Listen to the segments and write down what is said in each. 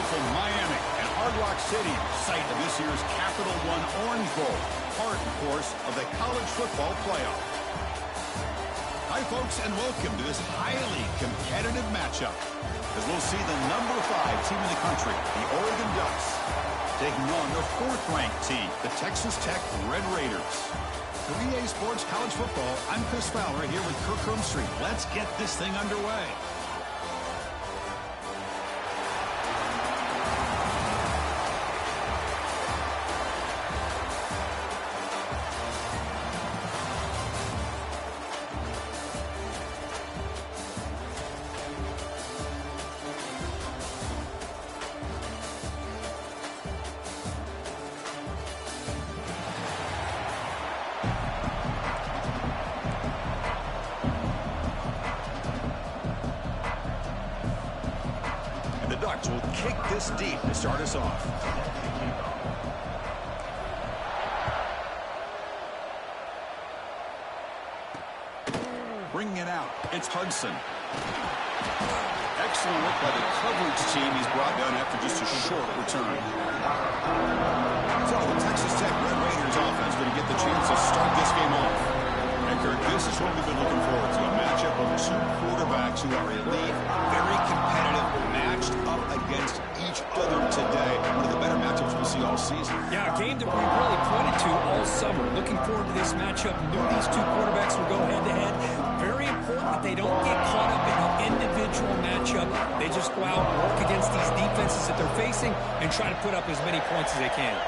beautiful Miami and Hard Rock Stadium, site of this year's Capital One Orange Bowl, part, of course, of the college football playoff. Hi, folks, and welcome to this highly competitive matchup, as we'll see the number 5 team in the country, the Oregon Ducks, taking on the 4th-ranked team, the Texas Tech Red Raiders. For EA Sports College Football, I'm Chris Fowler here with Kirk Herbstreit. Let's get this thing underway. Will kick this deep to start us off. Bringing it out, it's Hudson. Excellent work by the coverage team. He's brought down after just a short return. So the Texas Tech Red Raiders offense going to get the chance to start this game off. And Kirk, this is what we've been looking forward to, a matchup of 2 quarterbacks who are elite, very competitive, matched up against each other today. One of the better matchups we'll see all season. Yeah, a game that we really pointed to all summer. Looking forward to this matchup. Knew these 2 quarterbacks would go head-to-head. Very important that they don't get caught up in the individual matchup. They just go out and work against these defenses that they're facing and try to put up as many points as they can.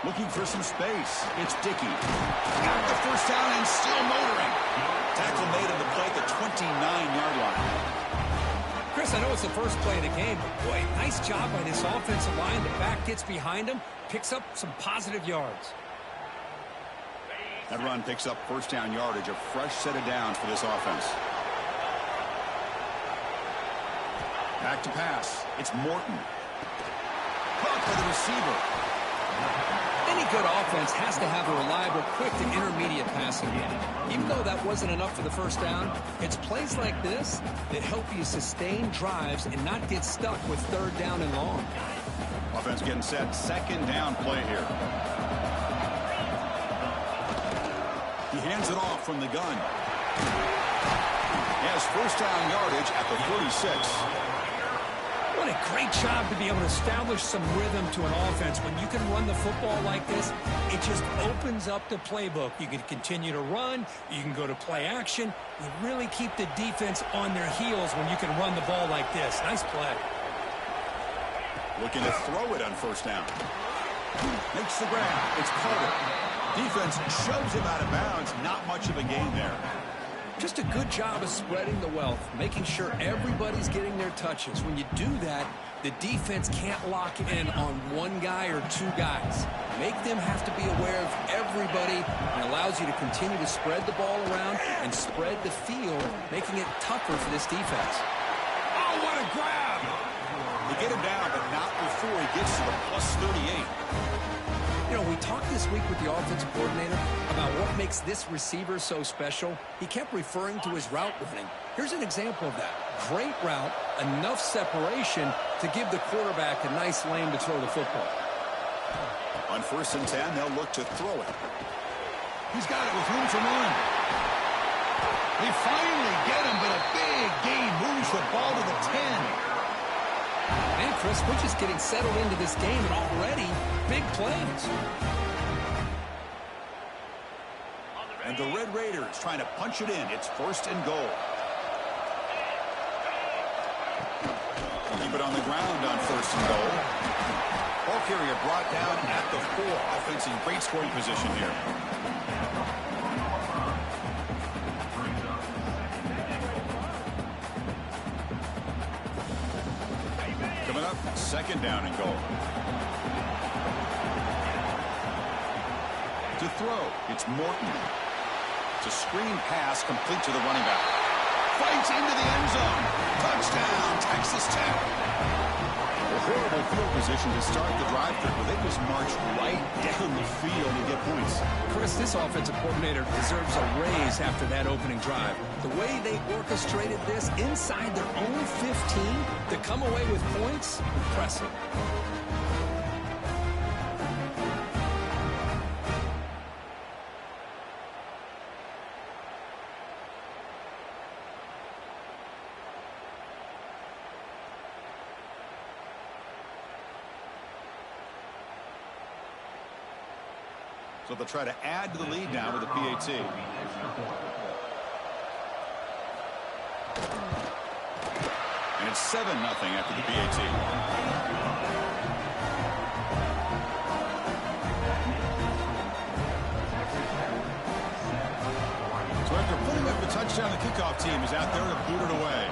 Looking for some space. It's Dickey. Got the first down and still motoring. Tackle made on the play at the 29-yard line. Chris, I know it's the first play of the game, but boy, nice job by this offensive line. The back gets behind him, picks up some positive yards. That run picks up first down yardage, a fresh set of downs for this offense. Back to pass. It's Morton. Caught by the receiver. Any good offense has to have a reliable, quick to intermediate passing game. Even though that wasn't enough for the first down, it's plays like this that help you sustain drives and not get stuck with 3rd down and long. Offense getting set, 2nd down play here. He hands it off from the gun. He has first down yardage at the 36. What a great job to be able to establish some rhythm to an offense. When you can run the football like this, it just opens up the playbook. You can continue to run. You can go to play action. You really keep the defense on their heels when you can run the ball like this. Nice play. Looking to throw it on first down. Makes the grab. It's Carter. Defense shoves him out of bounds. Not much of a gain there. Just a good job of spreading the wealth, making sure everybody's getting their touches. When you do that, the defense can't lock in on 1 guy or 2 guys. Make them have to be aware of everybody, and allows you to continue to spread the ball around and spread the field, making it tougher for this defense. Oh, what a grab! They get him down, but not before he gets to the +38. You know, we talked this week with the offensive coordinator about what makes this receiver so special. He kept referring to his route running. Here's an example of that. Great route, enough separation to give the quarterback a nice lane to throw the football. On 1st and 10, they'll look to throw it. He's got it with room to run. They finally get him, but a big gain moves the ball to the 10. Man, Chris, we're just getting settled into this game, and already big plays. And the Red Raiders trying to punch it in. It's 1st and goal. Keep it on the ground on 1st and goal. Ball carrier brought down at the 4. Offense in great scoring position here. Coming up, 2nd down and goal. To throw, it's Morton. It's a screen pass complete to the running back. Fights into the end zone. Touchdown, Texas Tech. horrible field position to start the drive through, but they just march right down the field and get points. Chris, this offensive coordinator deserves a raise after that opening drive. The way they orchestrated this inside their own 15 to come away with points, impressive. So they'll try to add to the lead now with a PAT. And it's 7-0 after the PAT. So after putting up the touchdown, the kickoff team is out there to boot it away.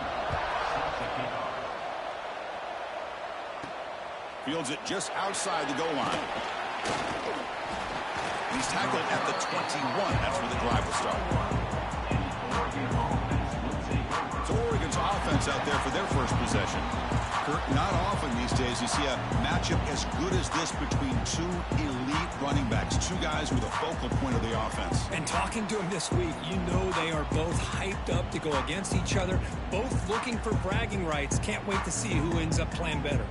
Fields it just outside the goal line. He's tackled at the 21. That's where the drive will start. So Oregon's offense out there for their first possession. Kurt, not often these days you see a matchup as good as this between two elite running backs, two guys with a focal point of the offense. And talking to him this week, you know they are both hyped up to go against each other, both looking for bragging rights. Can't wait to see who ends up playing better.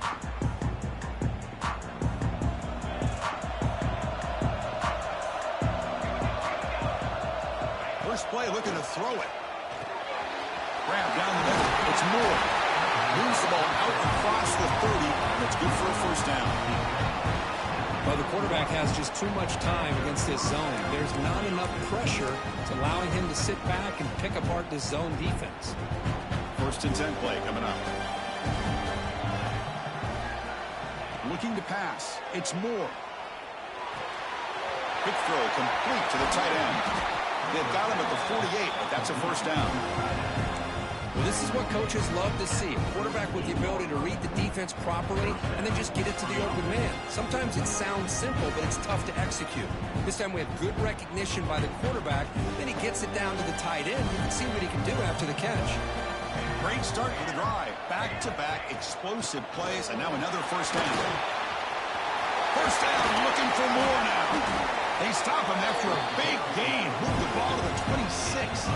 Play looking to throw it. Grab down the middle. It's Moore. Moves the ball out across the 30, and it's good for a first down. Well, the quarterback has just too much time against this zone. There's not enough pressure to allowing him to sit back and pick apart this zone defense. 1st and 10 play coming up. Looking to pass. It's Moore. Quick throw complete to the tight end. They've got him at the 48, but that's a first down. Well, this is what coaches love to see. A quarterback with the ability to read the defense properly and then just get it to the open man. Sometimes it sounds simple, but it's tough to execute. This time we have good recognition by the quarterback. Then he gets it down to the tight end. You can see what he can do after the catch. Great start to the drive. Back-to-back explosive plays, and now another first down. First down, looking for more now. They stop him after a big gain. Move the ball to the 26.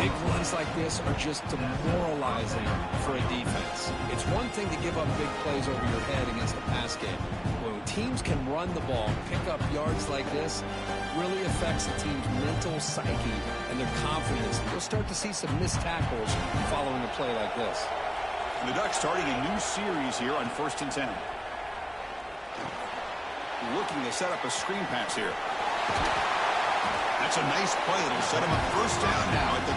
Big runs like this are just demoralizing for a defense. It's one thing to give up big plays over your head against the pass game. When teams can run the ball, pick up yards like this, it really affects the team's mental psyche and their confidence. You'll start to see some missed tackles following a play like this. And the Ducks starting a new series here on 1st and 10. Looking to set up a screen pass here. That's a nice play. It'll set him up first down now at the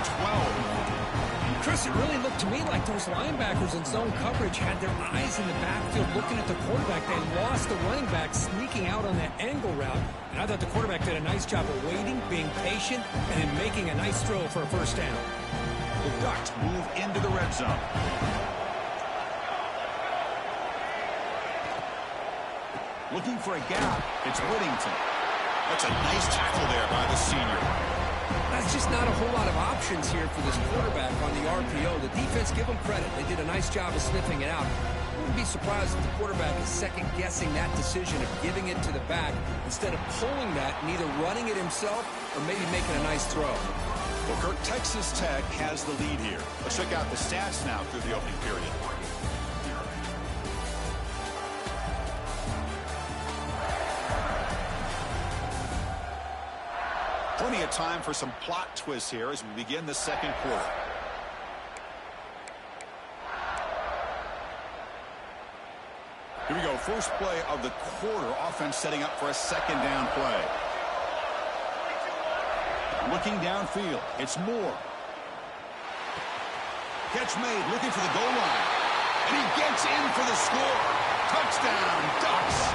12. Chris, it really looked to me like those linebackers in zone coverage had their eyes in the backfield looking at the quarterback. They lost the running back sneaking out on that angle route. And I thought the quarterback did a nice job of waiting, being patient, and then making a nice throw for a first down. The Ducks move into the red zone. Looking for a gap. It's Whittington. That's a nice tackle there by the senior. That's just not a whole lot of options here for this quarterback on the RPO. The defense, give them credit. They did a nice job of sniffing it out. I wouldn't be surprised if the quarterback is second-guessing that decision of giving it to the back instead of pulling that and either running it himself or maybe making a nice throw. Well, Kirk, Texas Tech has the lead here. Let's check out the stats now through the opening period. Plenty of time for some plot twists here as we begin the second quarter. Here we go. First play of the quarter. Offense setting up for a second down play. Looking downfield. It's Moore. Catch made. Looking for the goal line. And he gets in for the score. Touchdown, Ducks.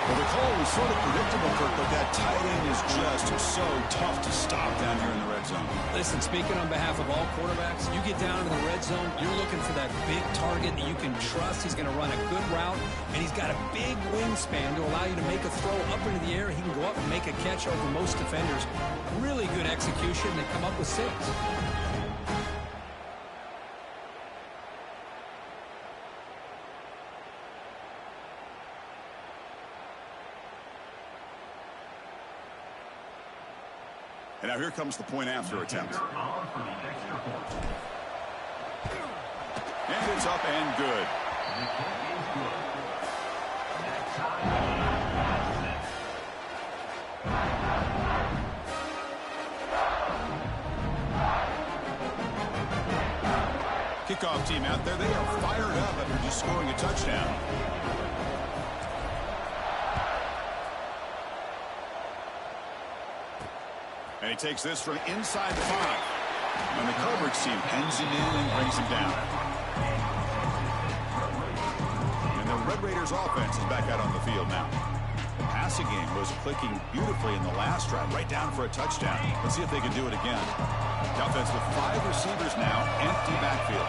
Well, the call was sort of predictable, Kirk, but that tight end is just so tough to stop down here in the red zone. Listen, speaking on behalf of all quarterbacks, you get down to the red zone, you're looking for that big target that you can trust. He's going to run a good route, and he's got a big wingspan to allow you to make a throw up into the air. He can go up and make a catch over most defenders. Really good execution. They come up with 6. And now here comes the point after attempt. And it's up and good. Kickoff team out there, they are fired up after just scoring a touchdown. And he takes this from inside the 5. And the coverage team pens him in and brings him down. And the Red Raiders offense is back out on the field now. The passing game was clicking beautifully in the last drive, right down for a touchdown. Let's see if they can do it again. The offense with 5 receivers now, empty backfield.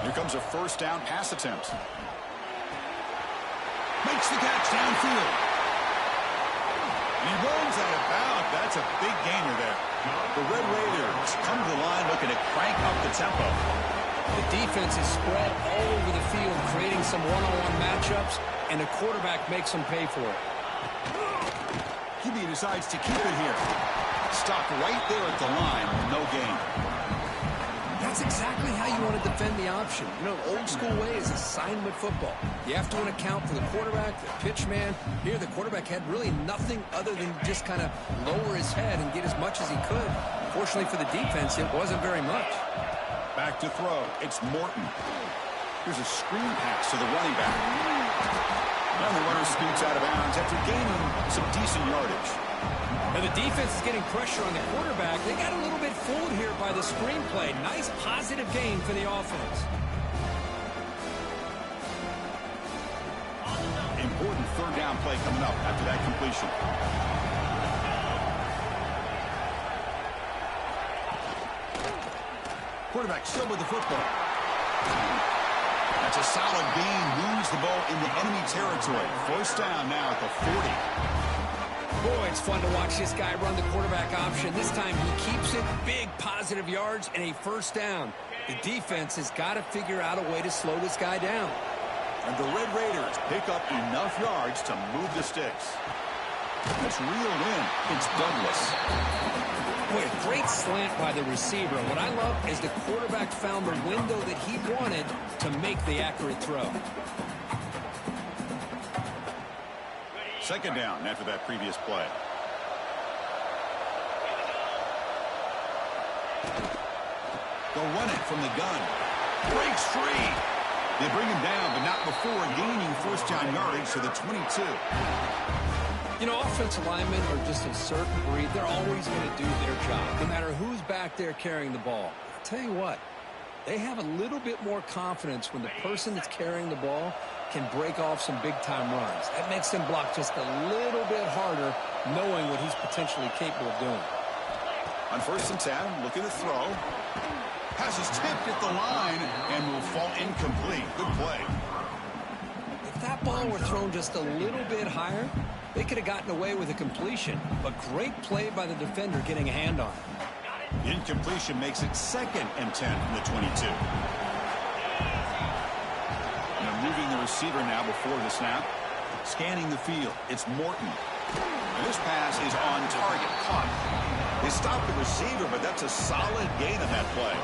Here comes a first down pass attempt. Makes the catch downfield. And he runs out of bounds. That's a big gainer there. The Red Raiders come to the line looking to crank up the tempo. The defense is spread all over the field, creating some one-on-one matchups, and the quarterback makes them pay for it. QB decides to keep it here. Stopped right there at the line, no gain. That's exactly how you want to defend the option. You know, old school way is assignment football. You have to account for the quarterback, the pitch man. Here, the quarterback had really nothing other than just kind of lower his head and get as much as he could. Fortunately for the defense, it wasn't very much. Back to throw. It's Morton. Here's a screen pass to the running back. And the runner scoots out of bounds after gaining some decent yardage. Now the defense is getting pressure on the quarterback. They got a little bit fooled here by the screen play. Nice positive gain for the offense. Important third down play coming up after that completion. Quarterback still with the football. That's a solid gain. Moves the ball into enemy territory. First down now at the 40. Boy, it's fun to watch this guy run the quarterback option. This time he keeps it. Big positive yards and a first down. The defense has got to figure out a way to slow this guy down. And the Red Raiders pick up enough yards to move the sticks. That's reeled in. It's Douglas. Boy, a great slant by the receiver. What I love is the quarterback found the window that he wanted to make the accurate throw. Second down after that previous play. They'll run it from the gun. Breaks free. They bring him down, but not before gaining first down yardage to the 22. You know, offensive linemen are just a certain breed. They're always going to do their job, no matter who's back there carrying the ball. I'll tell you what, they have a little bit more confidence when the person that's carrying the ball can break off some big-time runs. That makes them block just a little bit harder, knowing what he's potentially capable of doing. On 1st and 10, looking to throw. Pass is tipped at the line and will fall incomplete. Good play. If that ball were thrown just a little bit higher, they could have gotten away with a completion. But great play by the defender getting a hand on it. The incompletion makes it 2nd and 10 from the 22. Now moving the receiver now before the snap. Scanning the field. It's Morton. And this pass is on target. Caught. They stopped the receiver, but that's a solid gain on that play.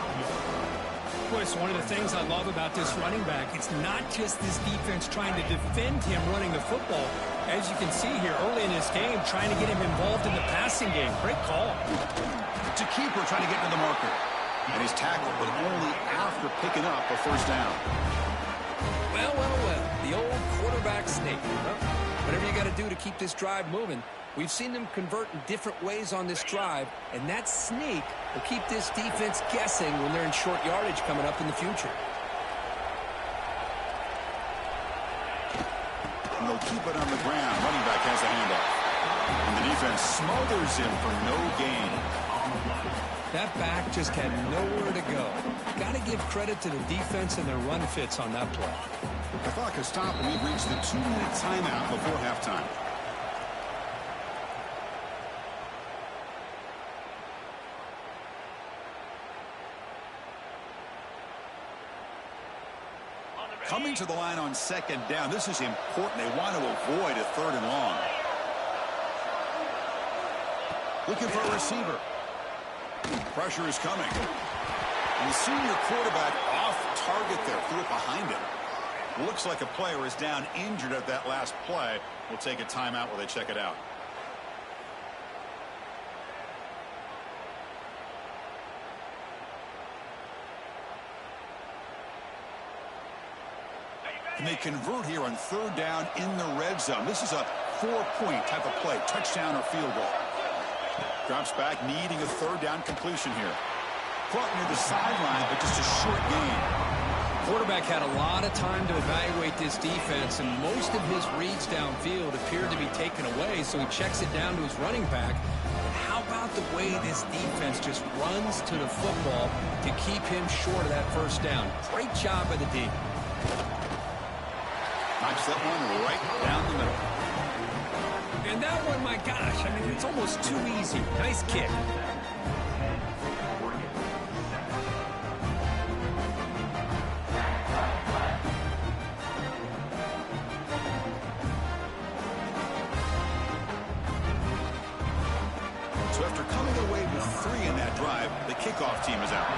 Boy, it's one of the things I love about this running back. It's not just this defense trying to defend him running the football. As you can see here early in this game, trying to get him involved in the passing game. Great call. It's a keeper trying to get to the marker. And he's tackled, but only after picking up a first down. Well, well, well. The old quarterback sneak. Well, whatever you got to do to keep this drive moving. We've seen them convert in different ways on this drive, and that sneak will keep this defense guessing when they're in short yardage coming up in the future. And they'll keep it on the ground. Running back has a handoff. And the defense smothers him for no gain. That back just had nowhere to go. Got to give credit to the defense and their run fits on that play. The clock has stopped, and we've reached the 2-minute timeout before halftime. Coming to the line on 2nd down. This is important. They want to avoid a 3rd and long. Looking for a receiver. Pressure is coming. And the senior quarterback off target there, threw it behind him. Looks like a player is down injured at that last play. We'll take a timeout while they check it out. And they convert here on third down in the red zone. This is a 4-point type of play, touchdown or field goal. Drops back, needing a third down completion here. Caught near the sideline, but just a short gain. Quarterback had a lot of time to evaluate this defense, and most of his reads downfield appeared to be taken away, so he checks it down to his running back. But how about the way this defense just runs to the football to keep him short of that first down? Great job by the D. Knocks that one right down the middle. And that one, my gosh, I mean, it's almost too easy. Nice kick. So after coming away with 3 in that drive, the kickoff team is out.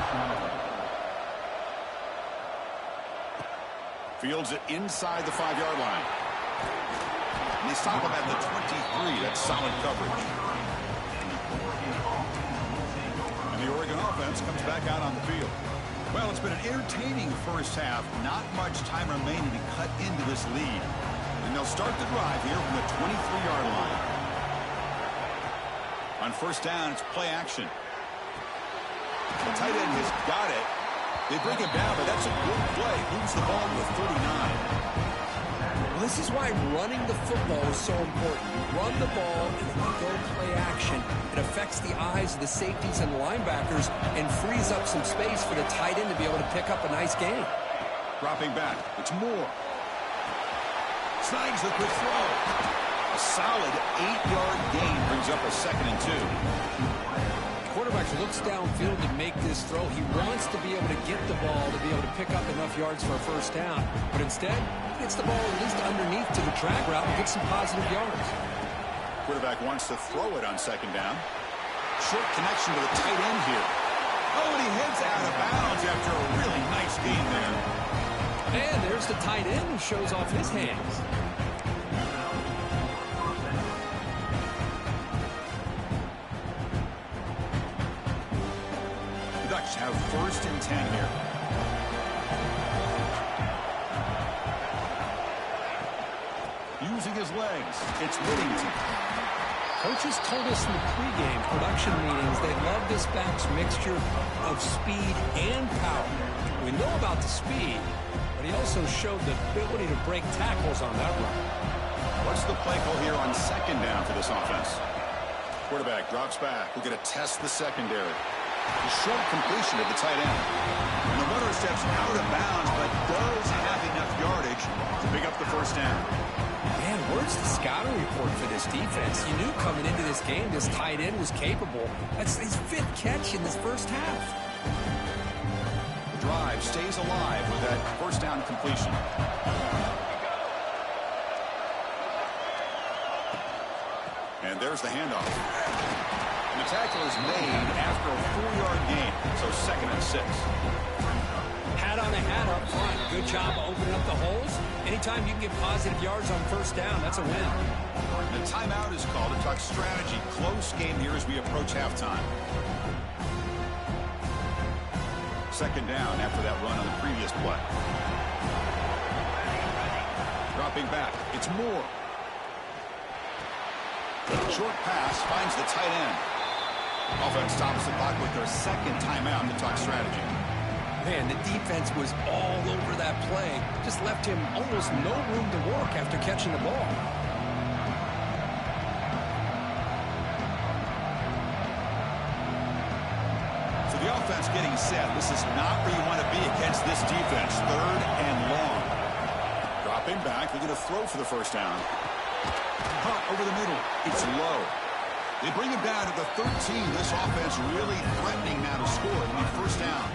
Fields it inside the 5-yard line. And they stop him at the 23. That's solid coverage. And the Oregon offense comes back out on the field. Well, it's been an entertaining first half. Not much time remaining to cut into this lead. And they'll start the drive here from the 23-yard line. On first down, it's play action. The tight end has got it. They bring him down, but that's a good play. Moves the ball to 39. Well, this is why running the football is so important. You run the ball, and then you go play action. It affects the eyes of the safeties and the linebackers and frees up some space for the tight end to be able to pick up a nice gain. Dropping back. It's Moore. Snags the quick throw. A solid 8-yard gain brings up a 2nd and 2. Quarterback looks downfield to make this throw. He wants to be able to get the ball to be able to pick up enough yards for a first down. But instead, he gets the ball at least underneath to the drag route and gets some positive yards. Quarterback wants to throw it on 2nd down. Short connection to the tight end here. Oh, and he heads out of bounds after a really nice gain there. And there's the tight end who shows off his hands. Have 1st and 10 here. Using his legs, it's Whittington. Coaches told us in the pregame production meetings they love this back's mixture of speed and power. We know about the speed, but he also showed the ability to break tackles on that run. What's the play call here on 2nd down for this offense? Quarterback drops back. We're going to test the secondary. A short completion of the tight end. And the runner steps out of bounds, but does have enough yardage to pick up the first down. Man, where's the scouting report for this defense? You knew coming into this game this tight end was capable. That's his 5th catch in this first half. The drive stays alive with that first down completion. And there's the handoff. And the tackle is made after a 4-yard gain, so 2nd and 6. Hat on a hat up front. Good job opening up the holes. Anytime you can get positive yards on first down, that's a win. The timeout is called to talk strategy. Close game here as we approach halftime. 2nd down after that run on the previous play. Dropping back. It's Moore. Short pass finds the tight end. Offense stops the clock with their 2nd timeout to talk strategy. Man, the defense was all over that play. Just left him almost no room to work after catching the ball. So the offense getting set. This is not where you want to be against this defense. 3rd and long. Dropping back. They're going to throw for the first down. Caught over the middle. It's low. They bring him down to the 13. This offense really threatening now to score. It'll be first down.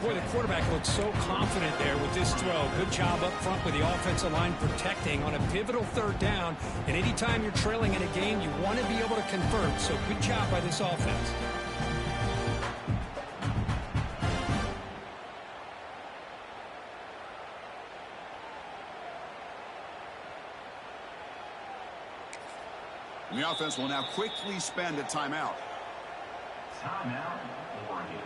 Boy, the quarterback looks so confident there with this throw. Good job up front with the offensive line protecting on a pivotal 3rd down. And anytime you're trailing in a game, you want to be able to convert. So good job by this offense. the offense will now quickly spend a timeout. Timeout, Oregon.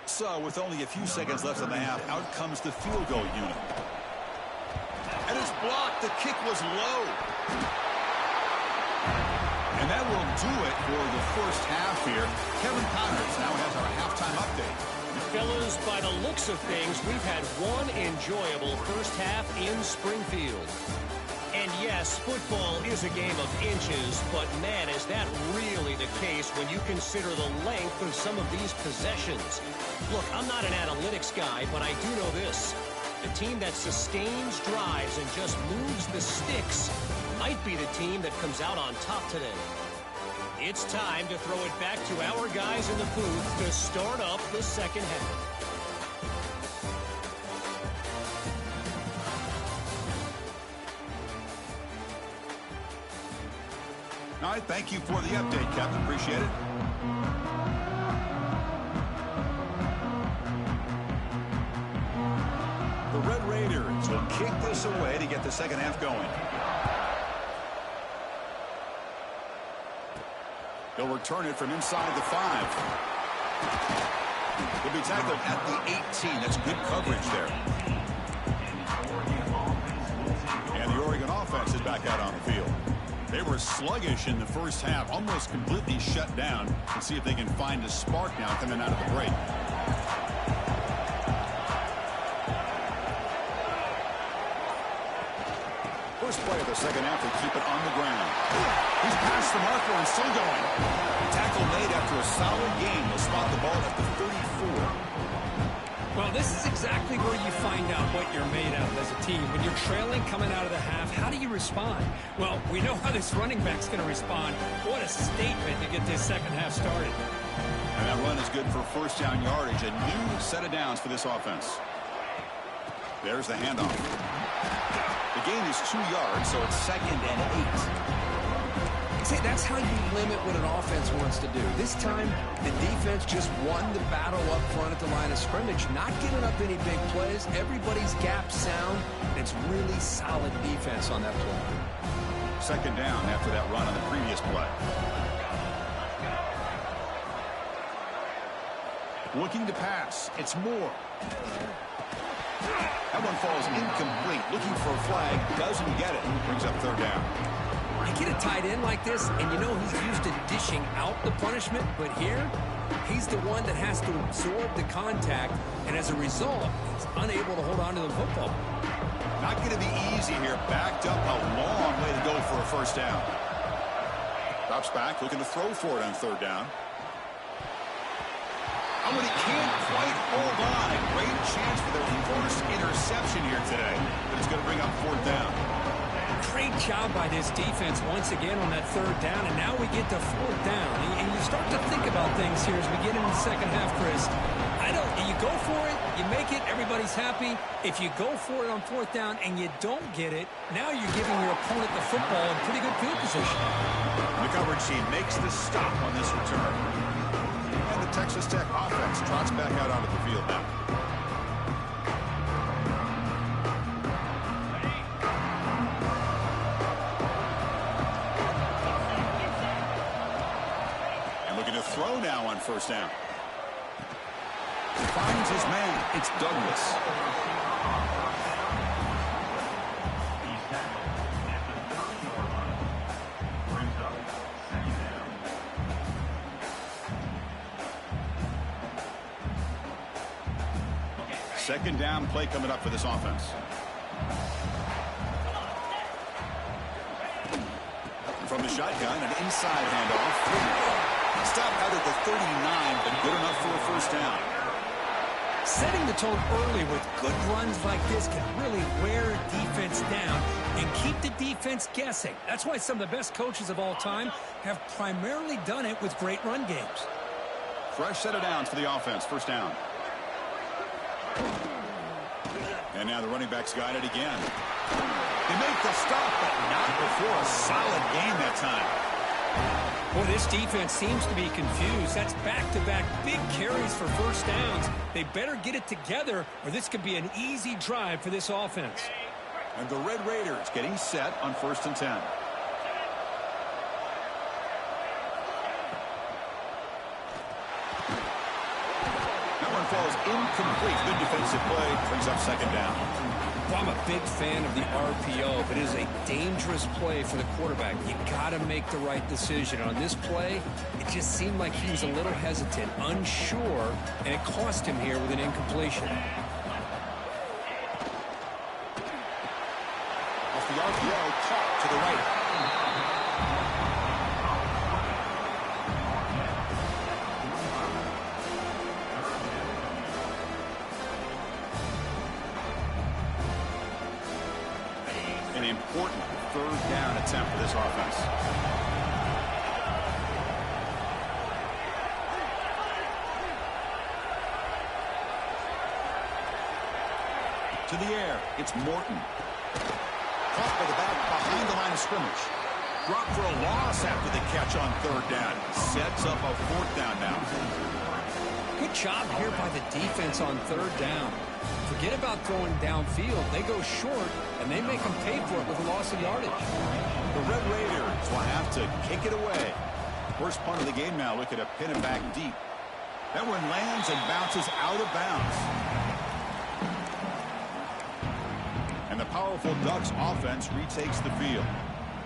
So, with only a few seconds left in the half, out comes the field goal unit. And it's blocked. The kick was low. And that will do it for the first half here. Kevin Connors now has our halftime update. Fellas, by the looks of things, we've had one enjoyable first half in Springfield. And yes, football is a game of inches, but man, is that really the case when you consider the length of some of these possessions. Look, I'm not an analytics guy, but I do know this. The team that sustains drives and just moves the sticks might be the team that comes out on top today. It's time to throw it back to our guys in the booth to start up the second half. All right, thank you for the update, Captain. Appreciate it. The Red Raiders will kick this away to get the second half going. They'll return it from inside the 5. He'll be tackled at the 18. That's good coverage there. And the Oregon offense is back out on the field. They were sluggish in the first half, almost completely shut down. Let's see if they can find a spark now coming out of the break. First play of the second half, they keep it on the ground. He's past the marker and still going. Tackle made after a solid gain. They'll spot the ball at the 34. Well, this is exactly where you find out what you're made of as a team. When you're trailing coming out of the half, how do you respond? Well, we know how this running back's going to respond. What a statement to get this second half started. And that run is good for first down yardage. A new set of downs for this offense. There's the handoff. The gain is 2 yards, so it's 2nd and 8. See, that's how you limit what an offense wants to do. This time, the defense just won the battle up front at the line of scrimmage, not giving up any big plays. Everybody's gap sound, and it's really solid defense on that play. 2nd down after that run on the previous play. Looking to pass. It's Moore. That one falls incomplete. Looking for a flag. Doesn't get it. Brings up 3rd down. I get a tight end like this, and you know he's used to dishing out the punishment, but here, he's the one that has to absorb the contact, and as a result, he's unable to hold on to the football. Not going to be easy here. Backed up a long way to go for a first down. Drops back, looking to throw for it on 3rd down. Oh, but he can't quite hold on. A great chance for their first interception here today, but it's going to bring up 4th down. Great job by this defense once again on that 3rd down, and now we get to 4th down. And you start to think about things here as we get into the second half, Chris. You go for it, you make it, everybody's happy. If you go for it on 4th down and you don't get it, now you're giving your opponent the football in pretty good field position. The coverage team makes the stop on this return. And the Texas Tech offense trots back out onto the field now. Throw now on 1st down. Finds his man. It's Douglas. Second down play coming up for this offense. From the shotgun, an inside handoff. Stop out at the 39, but good enough for a first down. Setting the tone early with good runs like this can really wear a defense down and keep the defense guessing. That's why some of the best coaches of all time have primarily done it with great run games. Fresh set of downs for the offense. First down. And now the running back's got it again. They make the stop, but not before a solid gain that time. Boy, this defense seems to be confused. That's back-to-back big carries for first downs. They better get it together, or this could be an easy drive for this offense. And the Red Raiders getting set on 1st and 10. That one falls incomplete. Good defensive play. Brings up 2nd down. Well, I'm a big fan of the RPO, but it is a dangerous play for the quarterback. You got to make the right decision. On this play, it just seemed like he was a little hesitant, unsure, and it cost him here with an incompletion. Off the RPO, caught to the right. An important 3rd down attempt for this offense. To the air, it's Morton. Caught by the back behind the line of scrimmage. Dropped for a loss after the catch on 3rd down. Sets up a 4th down now. Good job here by the defense on 3rd down. Forget about throwing downfield. They go short, and they make them pay for it with a loss of yardage. The Red Raiders will have to kick it away. First punt of the game now. Look at a pin it back deep. That one lands and bounces out of bounds. And the powerful Ducks offense retakes the field.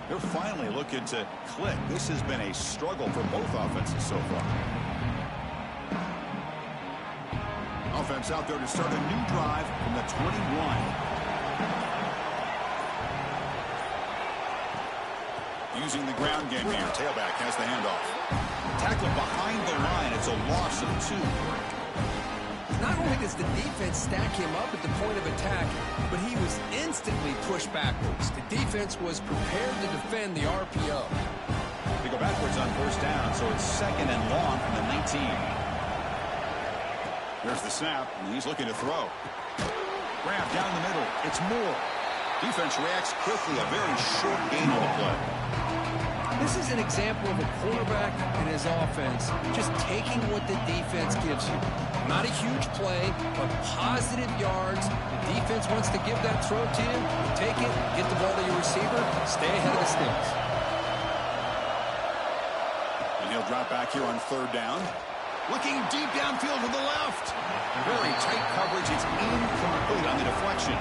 They're finally looking to click. This has been a struggle for both offenses so far. Offense out there to start a new drive from the 21. Using the ground game here. Tailback has the handoff. Tackled behind the line. It's a loss of 2. Not only does the defense stack him up at the point of attack, but he was instantly pushed backwards. The defense was prepared to defend the RPO. They go backwards on 1st down, so it's 2nd and long from the 19. There's the snap, and he's looking to throw. Grab down the middle. It's Moore. Defense reacts quickly. A very short gain on the play. This is an example of a quarterback and his offense just taking what the defense gives you. Not a huge play, but positive yards. The defense wants to give that throw to you. You take it, get the ball to your receiver, stay ahead of the sticks. And he'll drop back here on 3rd down. Looking deep downfield to the left. Very tight coverage. It's incomplete on the deflection.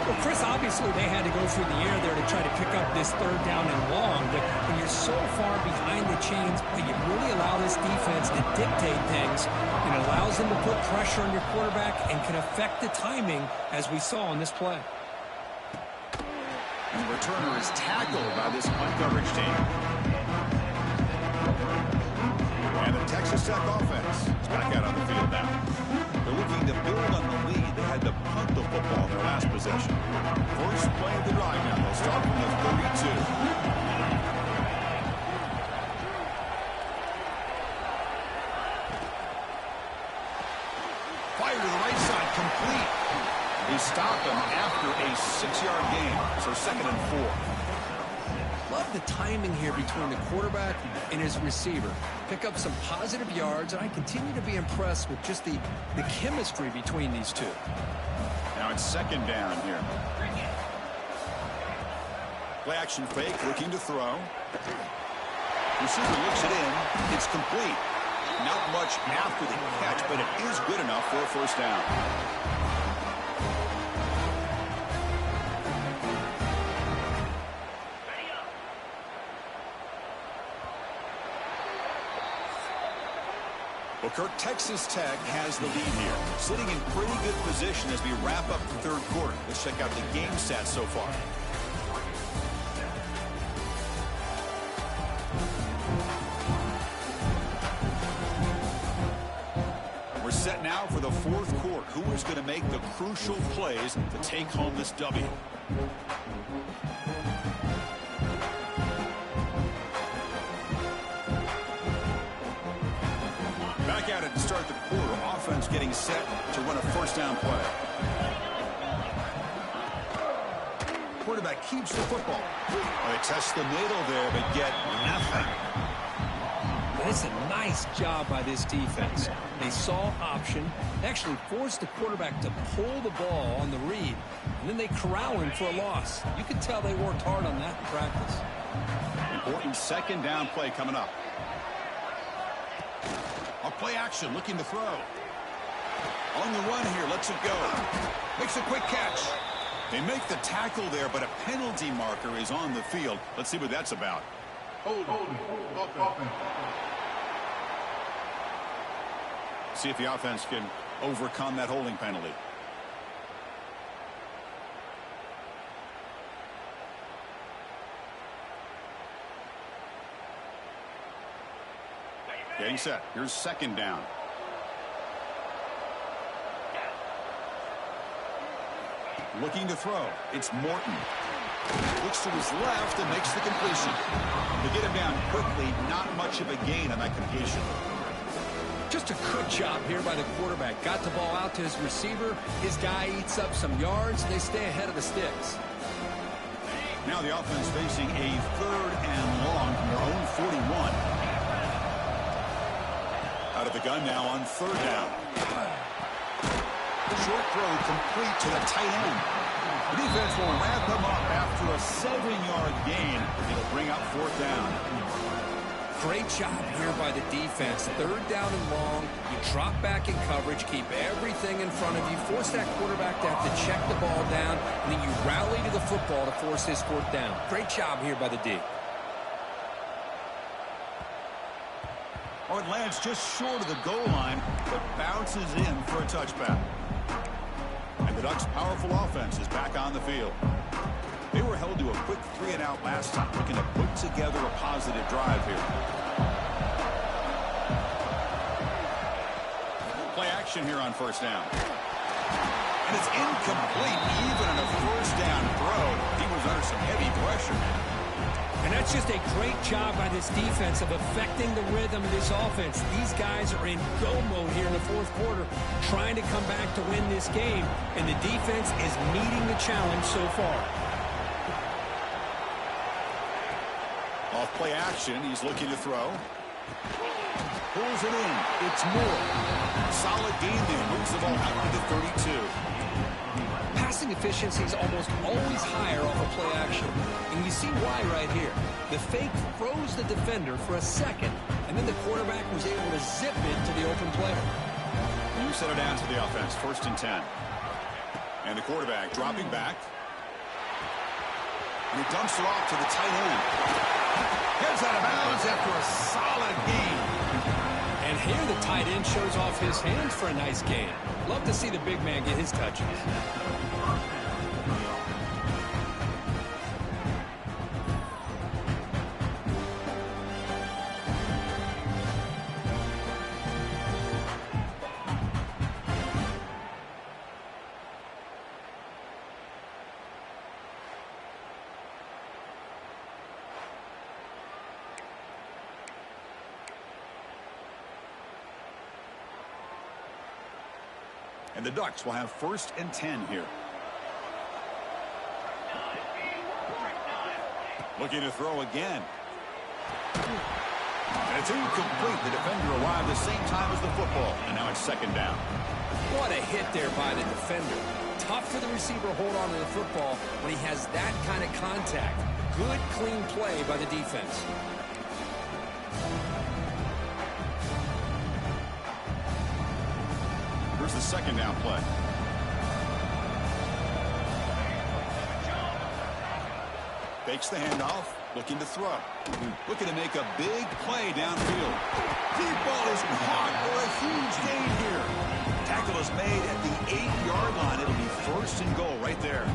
Well, Chris, obviously they had to go through the air there to try to pick up this 3rd down and long, but when you're so far behind the chains, you really allow this defense to dictate things, and it allows them to put pressure on your quarterback and can affect the timing, as we saw on this play. And the returner is tackled by this punt coverage team. And the Texas Tech offense is back out on the field now. They're looking to build on the lead. They had to punt the football in their last possession. First play of the drive now. They'll start from the 32. Fire to the right side, complete. He stopped him after a 6-yard gain. So 2nd and 4. Love the timing here between the quarterback and his receiver. Pick up some positive yards, and I continue to be impressed with just the chemistry between these two. Now it's 2nd down here. Play action fake, looking to throw. Receiver looks it in. It's complete. Not much after the catch, but it is good enough for a 1st down. Well, Kirk, Texas Tech has the lead here, sitting in pretty good position as we wrap up the 3rd quarter. Let's check out the game stats so far. We're set now for the 4th quarter. Who is going to make the crucial plays to take home this W? Back at it to start the quarter. Offense getting set to run a 1st down play. Quarterback keeps the football. Well, they test the middle there, but get nothing. And it's a nice job by this defense. They saw option, actually forced the quarterback to pull the ball on the read, and then they corral him for a loss. You can tell they worked hard on that in practice. Important second down play coming up. A play action, looking to throw. On the run here, lets it go. Makes a quick catch. They make the tackle there, but a penalty marker is on the field. Let's see what that's about. See if the offense can overcome that holding penalty. Getting set. Here's second down. Looking to throw. It's Morton. Looks to his left and makes the completion. They get him down quickly. Not much of a gain on that completion. Just a good job here by the quarterback. Got the ball out to his receiver. His guy eats up some yards, and they stay ahead of the sticks. Now the offense facing a third and long from their own 41. Out of the gun now on third down. Short throw complete to the tight end. The defense will wrap him up after a 7-yard gain. It'll bring up fourth down. Great job here by the defense. Third down and long. You drop back in coverage, keep everything in front of you, force that quarterback to have to check the ball down, and then you rally to the football to force his fourth down. Great job here by the D. Oh, it lands just short of the goal line, but bounces in for a touchback. And the Ducks' powerful offense is back on the field. They were held to a quick 3-and-out last time, looking to put together a positive drive here. Play action here on first down. And it's incomplete, even on a first down throw. He was under some heavy pressure. And that's just a great job by this defense of affecting the rhythm of this offense. These guys are in go mode here in the fourth quarter, trying to come back to win this game, and the defense is meeting the challenge so far. Off play action, he's looking to throw. Pulls it in. It's Moore. Solid gain there. Moves the ball out to the 32. Passing efficiency is almost always higher off of play action. And you see why right here. The fake froze the defender for a second, and then the quarterback was able to zip it to the open player. You set it down to the offense. First and 10. And the quarterback dropping back. And he dumps it off to the tight end. Gets out of bounds after a solid gain. And here the tight end shows off his hands for a nice gain. Love to see the big man get his touches. And the Ducks will have first and 10 here. Looking to throw again. And it's incomplete. The defender arrived the same time as the football. And now it's second down. What a hit there by the defender. Tough for the receiver to hold on to the football when he has that kind of contact. Good, clean play by the defense. Here's the second down play. Fakes the handoff, looking to throw. Looking to make a big play downfield. Deep ball is caught for a huge gain here. Tackle is made at the 8-yard line. It'll be first and goal right there.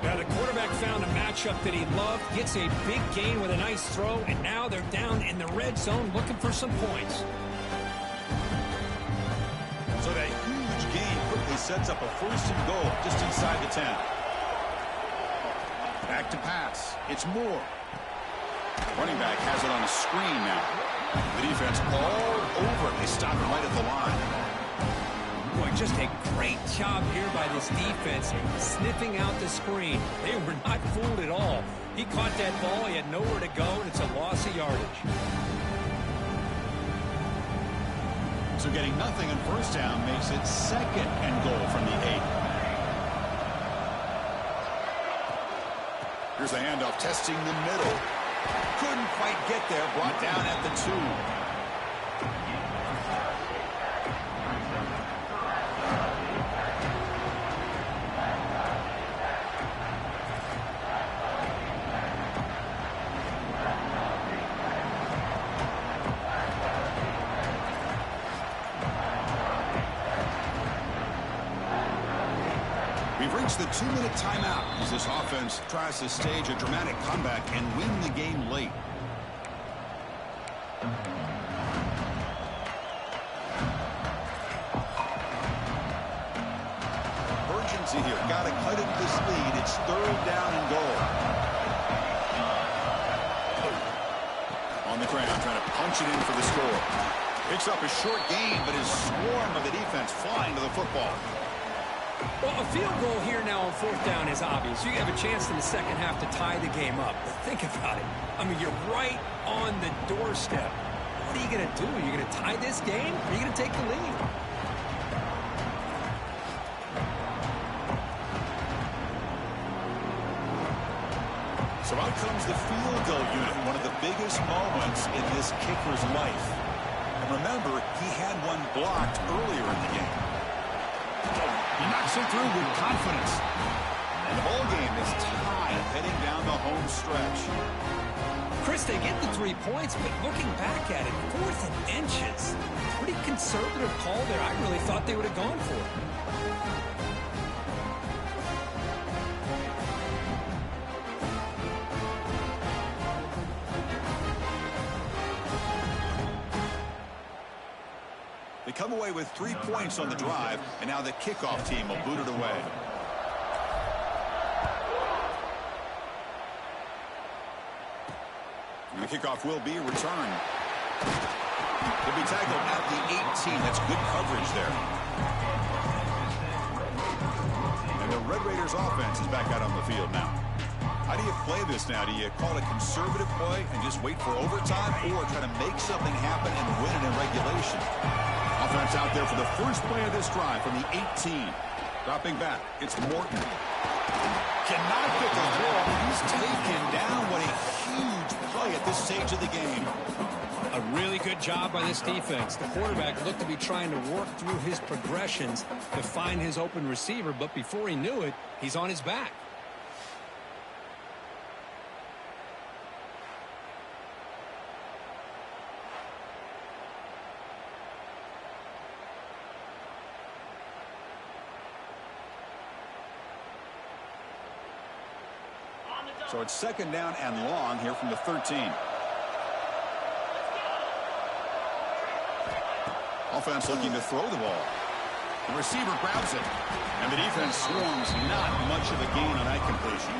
Now the quarterback found a matchup that he loved, gets a big gain with a nice throw, and now they're down in the red zone looking for some points. So that huge gain quickly sets up a first and goal just inside the 10. Back to pass. It's Moore. Running back has it on a screen now. The defense all over it. They stop it right at the line. Boy, just a great job here by this defense, sniffing out the screen. They were not fooled at all. He caught that ball. He had nowhere to go, and it's a loss of yardage. So getting nothing on first down makes it 2nd and goal from the 8. Here's a handoff testing the middle. Couldn't quite get there. Brought down at the 2. We've reached the 2-minute timeout as this offense tries to stage a dramatic comeback and win the game late. Urgency here. Got to cut into this lead. It's 3rd down and goal. On the ground, trying to punch it in for the score. Picks up a short gain, but his swarm of the defense flying to the football. Well, a field goal here now on 4th down is obvious. You have a chance in the second half to tie the game up. But think about it. I mean, you're right on the doorstep. What are you going to do? Are you going to tie this game? Or are you going to take the lead? So out comes the field goal unit, one of the biggest moments in this kicker's life. And remember, he had one blocked earlier in the game. He knocks it through with confidence. And the ball game is tied heading down the home stretch. Chris, they get the 3 points, but looking back at it, 4th and inches. Pretty conservative call there. I really thought they would have gone for it. They come away with 3 points on the drive, and now the kickoff team will boot it away. And the kickoff will be returned. He'll be tackled at the 18. That's good coverage there. And the Red Raiders offense is back out on the field now. How do you play this now? Do you call it a conservative play and just wait for overtime, or try to make something happen and win it in regulation? Offense out there for the first play of this drive from the 18. Dropping back, it's Morton. Cannot get the throw. He's taken down. What a huge play at this stage of the game. A really good job by this defense. The quarterback looked to be trying to work through his progressions to find his open receiver, but before he knew it, he's on his back. So it's 2nd down and long here from the 13. Offense looking to throw the ball. The receiver grabs it, and the defense swarms. Not much of a gain on that completion.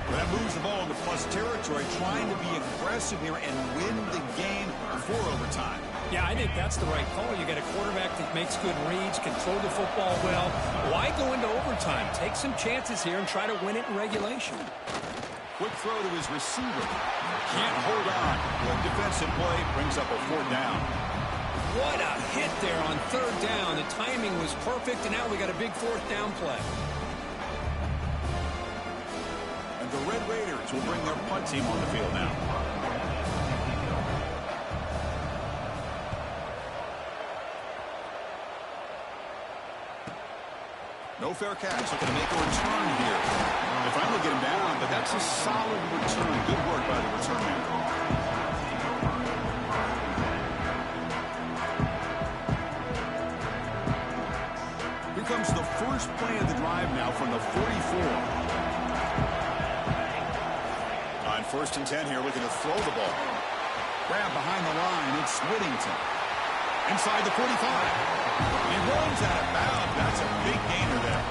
But that moves the ball into plus territory, trying to be aggressive here and win the game before overtime. Yeah, I think that's the right call. You got a quarterback that makes good reads, can throw the football well. Why go into overtime? Take some chances here and try to win it in regulation. Quick throw to his receiver. Can't hold on. Good defensive play brings up a 4th down. What a hit there on 3rd down. The timing was perfect, and now we got a big 4th down play. And the Red Raiders will bring their punt team on the field now. No fair catch, looking to make a return here. They finally get him down, but that's a solid return. Good work by the return man. Here comes the first play of the drive now from the 44. On 1st and 10 here, looking to throw the ball. Grab behind the line, it's Whittington. Inside the 45. He runs out of bounds. That's a big gainer there.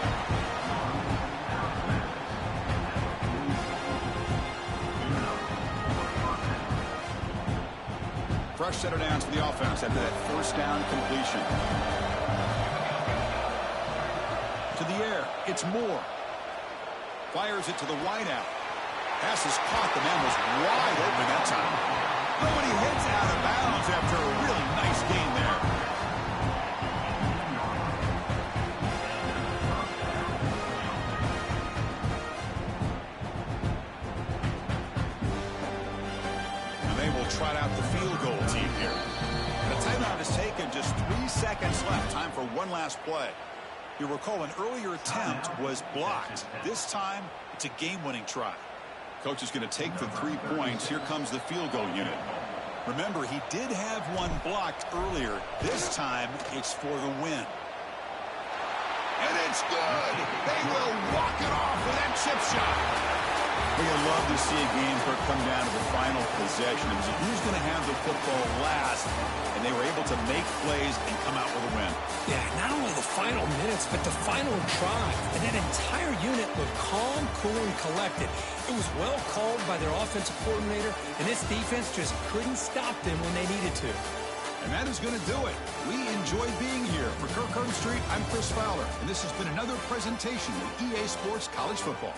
Fresh set of downs for the offense after that 1st down completion. To the air, it's Moore. Fires it to the wideout. Pass is caught. The man was wide open that time. Oh, and he heads out of bounds after a really nice gain there. And they will trot out the field goal team here. And a timeout is taken, just 3 seconds left. Time for one last play. You recall an earlier attempt was blocked. This time, it's a game-winning try. Coach is going to take the 3 points. Here comes the field goal unit. Remember, he did have one blocked earlier. This time, it's for the win. And it's good. They will walk it off with that chip shot. We would love to see a game come down to the final possession. It was who's going to have the football last, and they were able to make plays and come out with a win. Yeah, not only the final minutes, but the final drive. And that entire unit looked calm, cool, and collected. It was well called by their offensive coordinator, and this defense just couldn't stop them when they needed to. And that is going to do it. We enjoy being here. For Kirk Herbstreit, I'm Chris Fowler, and this has been another presentation of EA Sports College Football.